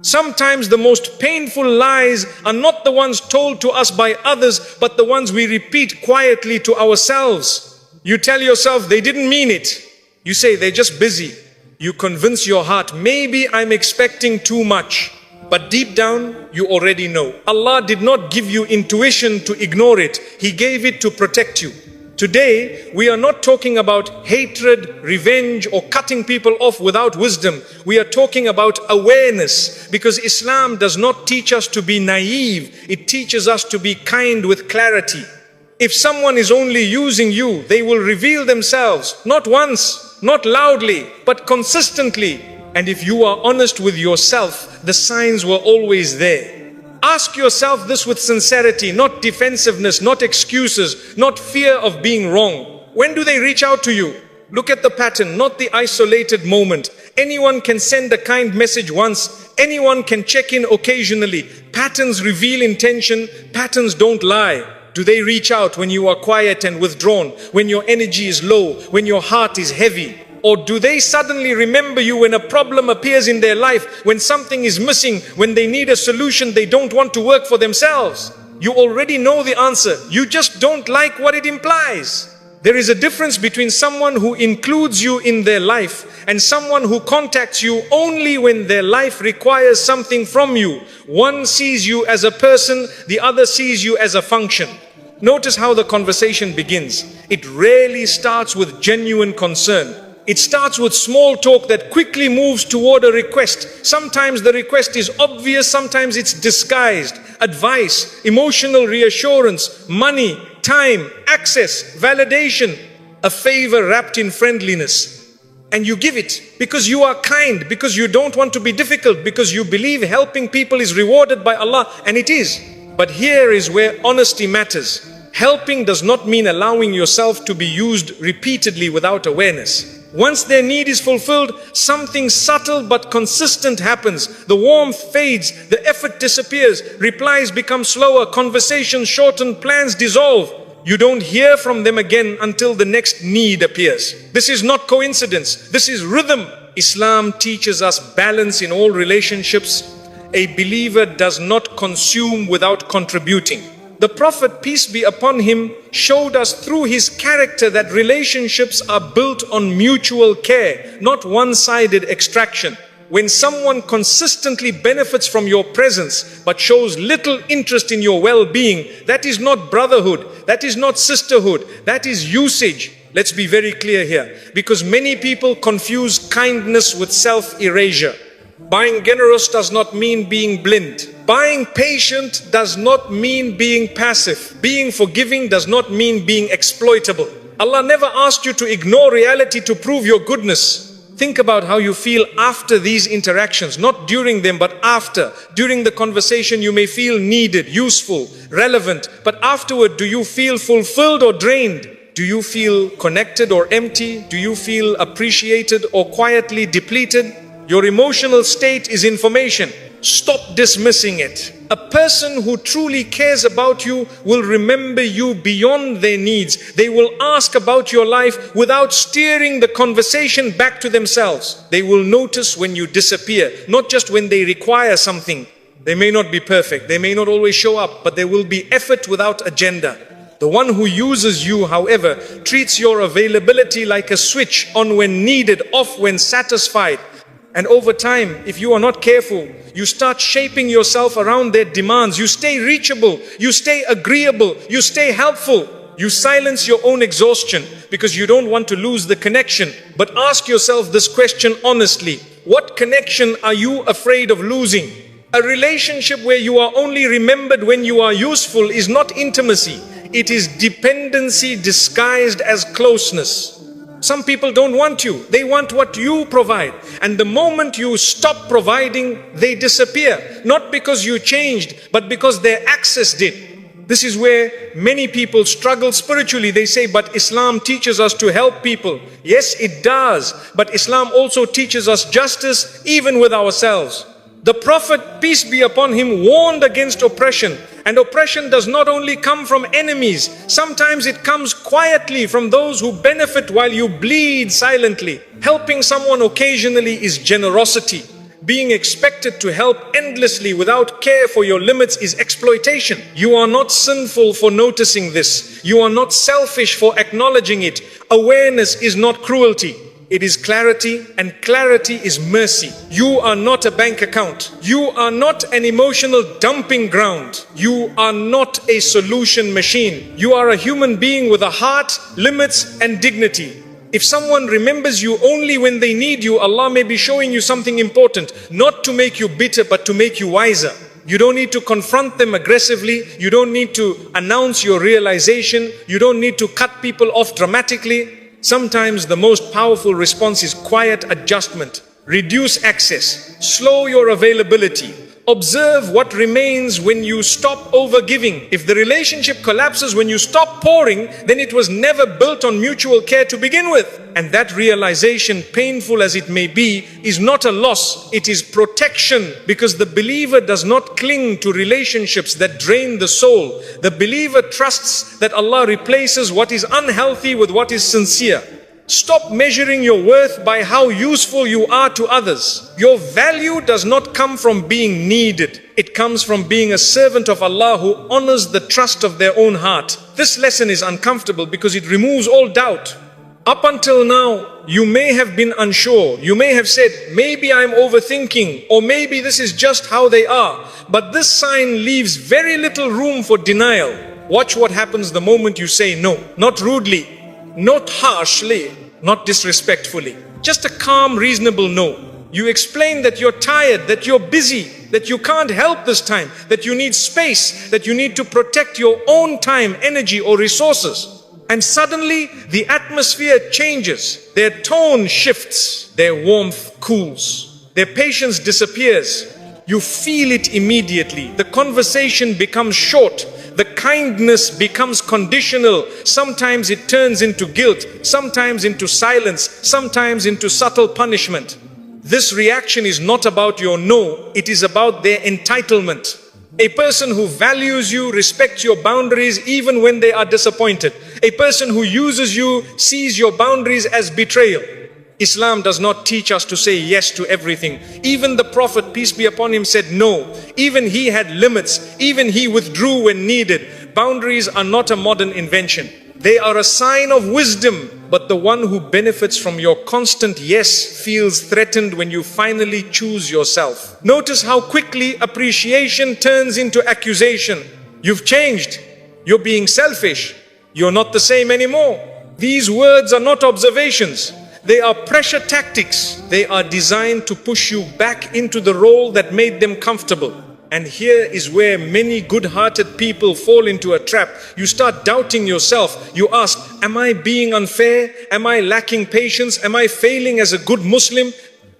Sometimes the most painful lies are not the ones told to us by others, but the ones we repeat quietly to ourselves. You tell yourself they didn't mean it. You say they're just busy. You convince your heart, maybe I'm expecting too much. But deep down, you already know. Allah did not give you intuition to ignore it. He gave it to protect you. Today, we are not talking about hatred, revenge, or cutting people off without wisdom. We are talking about awareness, because Islam does not teach us to be naive. It teaches us to be kind with clarity. If someone is only using you, they will reveal themselves, not once, not loudly, but consistently. And if you are honest with yourself, the signs were always there. Ask yourself this with sincerity, not defensiveness, not excuses, not fear of being wrong. When do they reach out to you? Look at the pattern, not the isolated moment. Anyone can send a kind message once. Anyone can check in occasionally. Patterns reveal intention. Patterns don't lie. Do they reach out when you are quiet and withdrawn, when your energy is low, when your heart is heavy? Or do they suddenly remember you when a problem appears in their life, when something is missing, when they need a solution they don't want to work for themselves? You already know the answer. You just don't like what it implies. There is a difference between someone who includes you in their life and someone who contacts you only when their life requires something from you. One sees you as a person, the other sees you as a function. Notice how the conversation begins. It rarely starts with genuine concern. It starts with small talk that quickly moves toward a request. Sometimes the request is obvious, sometimes it's disguised. Advice, emotional reassurance, money, time, access, validation, a favor wrapped in friendliness. And you give it because you are kind, because you don't want to be difficult, because you believe helping people is rewarded by Allah, and it is. But here is where honesty matters. Helping does not mean allowing yourself to be used repeatedly without awareness. Once their need is fulfilled, something subtle but consistent happens. The warmth fades, the effort disappears, replies become slower, conversations shorten, plans dissolve. You don't hear from them again until the next need appears. This is not coincidence, this is rhythm. Islam teaches us balance in all relationships. A believer does not consume without contributing. The Prophet, peace be upon him, showed us through his character that relationships are built on mutual care, not one-sided extraction. When someone consistently benefits from your presence but shows little interest in your well-being, that is not brotherhood, that is not sisterhood, that is usage. Let's be very clear here, because many people confuse kindness with self-erasure. Buying generous does not mean being blind. Buying patient does not mean being passive. Being forgiving does not mean being exploitable. Allah never asked you to ignore reality to prove your goodness. Think about how you feel after these interactions, not during them, but after. During the conversation, you may feel needed, useful, relevant, but afterward, do you feel fulfilled or drained? Do you feel connected or empty? Do you feel appreciated or quietly depleted? Your emotional state is information. Stop dismissing it. A person who truly cares about you will remember you beyond their needs. They will ask about your life without steering the conversation back to themselves. They will notice when you disappear, not just when they require something. They may not be perfect, they may not always show up, but there will be effort without agenda. The one who uses you, however, treats your availability like a switch, on when needed, off when satisfied. And over time, if you are not careful, you start shaping yourself around their demands. You stay reachable, you stay agreeable, you stay helpful. You silence your own exhaustion because you don't want to lose the connection. But ask yourself this question honestly. What connection are you afraid of losing? A relationship where you are only remembered when you are useful is not intimacy. It is dependency disguised as closeness. Some people don't want you, they want what you provide. And the moment you stop providing, they disappear. Not because you changed, but because their access did. This is where many people struggle spiritually. They say, but Islam teaches us to help people. Yes, it does. But Islam also teaches us justice even with ourselves. The Prophet, peace be upon him, warned against oppression. And oppression does not only come from enemies. Sometimes it comes quietly from those who benefit while you bleed silently. Helping someone occasionally is generosity. Being expected to help endlessly without care for your limits is exploitation. You are not sinful for noticing this. You are not selfish for acknowledging it. Awareness is not cruelty. It is clarity, and clarity is mercy. You are not a bank account. You are not an emotional dumping ground. You are not a solution machine. You are a human being with a heart, limits, and dignity. If someone remembers you only when they need you, Allah may be showing you something important, not to make you bitter, but to make you wiser. You don't need to confront them aggressively. You don't need to announce your realization. You don't need to cut people off dramatically. Sometimes the most powerful response is quiet adjustment. Reduce access. Slow your availability. Observe what remains when you stop overgiving. If the relationship collapses when you stop pouring, then it was never built on mutual care to begin with. And that realization, painful as it may be, is not a loss, it is protection. Because the believer does not cling to relationships that drain the soul. The believer trusts that Allah replaces what is unhealthy with what is sincere. Stop measuring your worth by how useful you are to others. Your value does not come from being needed. It comes from being a servant of Allah who honors the trust of their own heart. This lesson is uncomfortable because it removes all doubt. Up until now, you may have been unsure. You may have said, maybe I'm overthinking, or maybe this is just how they are. But this sign leaves very little room for denial. Watch what happens the moment you say no. Not rudely, not harshly, not disrespectfully. Just a calm, reasonable no. You explain that you're tired, that you're busy, that you can't help this time, that you need space, that you need to protect your own time, energy, or resources. And suddenly the atmosphere changes. Their tone shifts. Their warmth cools. Their patience disappears. You feel it immediately. The conversation becomes short. The kindness becomes conditional. Sometimes it turns into guilt, sometimes into silence, sometimes into subtle punishment. This reaction is not about your no, it is about their entitlement. A person who values you respects your boundaries even when they are disappointed. A person who uses you sees your boundaries as betrayal. Islam does not teach us to say yes to everything. Even the Prophet, peace be upon him, said no. Even he had limits. Even he withdrew when needed. Boundaries are not a modern invention. They are a sign of wisdom. But the one who benefits from your constant yes feels threatened when you finally choose yourself. Notice how quickly appreciation turns into accusation. You've changed. You're being selfish. You're not the same anymore. These words are not observations. They are pressure tactics. They are designed to push you back into the role that made them comfortable. And here is where many good-hearted people fall into a trap. You start doubting yourself. You ask, am I being unfair? Am I lacking patience? Am I failing as a good Muslim?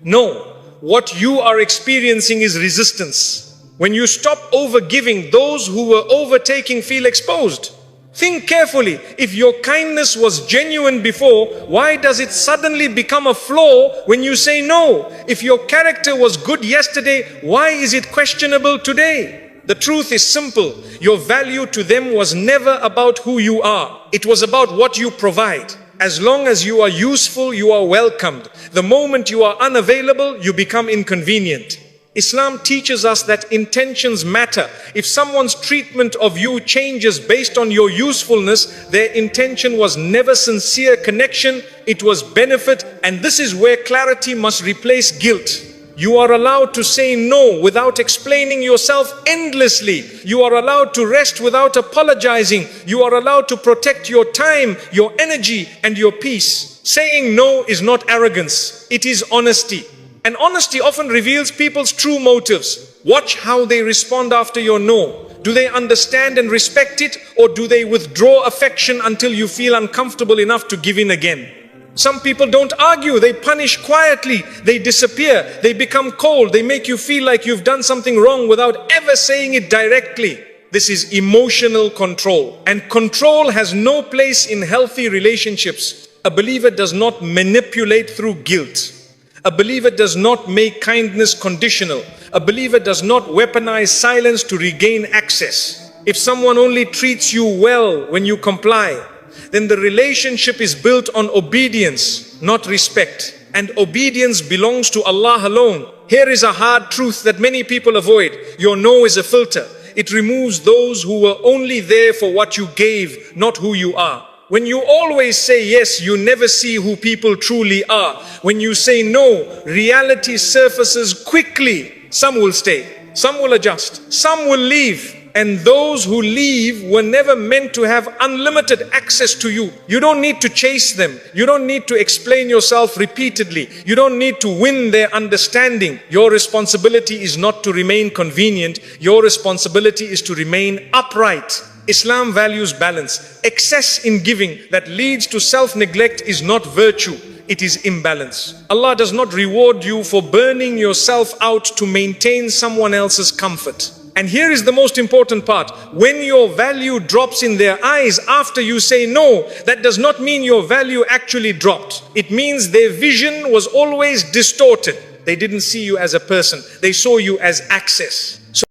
No. What you are experiencing is resistance. When you stop overgiving, those who were overtaking feel exposed. Think carefully. If your kindness was genuine before, why does it suddenly become a flaw when you say no? If your character was good yesterday, why is it questionable today? The truth is simple. Your value to them was never about who you are. It was about what you provide. As long as you are useful, you are welcomed. The moment you are unavailable, you become inconvenient. Islam teaches us that intentions matter. If someone's treatment of you changes based on your usefulness, their intention was never sincere connection, it was benefit, and this is where clarity must replace guilt. You are allowed to say no without explaining yourself endlessly. You are allowed to rest without apologizing. You are allowed to protect your time, your energy, and your peace. Saying no is not arrogance, it is honesty. And honesty often reveals people's true motives. Watch how they respond after your no. Do they understand and respect it, or do they withdraw affection until you feel uncomfortable enough to give in again? Some people don't argue, they punish quietly, they disappear, they become cold, they make you feel like you've done something wrong without ever saying it directly. This is emotional control. And control has no place in healthy relationships. A believer does not manipulate through guilt. A believer does not make kindness conditional. A believer does not weaponize silence to regain access. If someone only treats you well when you comply, then the relationship is built on obedience, not respect. and obedience belongs to Allah alone. Here is a hard truth that many people avoid. Your no is a filter. It removes those who were only there for what you gave, not who you are. When you always say yes, you never see who people truly are. When you say no, reality surfaces quickly. Some will stay, some will adjust, some will leave. And those who leave were never meant to have unlimited access to you. You don't need to chase them. You don't need to explain yourself repeatedly. You don't need to win their understanding. Your responsibility is not to remain convenient. Your responsibility is to remain upright. Islam values balance. Excess in giving that leads to self-neglect is not virtue. It is imbalance. Allah does not reward you for burning yourself out to maintain someone else's comfort. And here is the most important part. When your value drops in their eyes after you say no, that does not mean your value actually dropped. It means their vision was always distorted. They didn't see you as a person. They saw you as access. So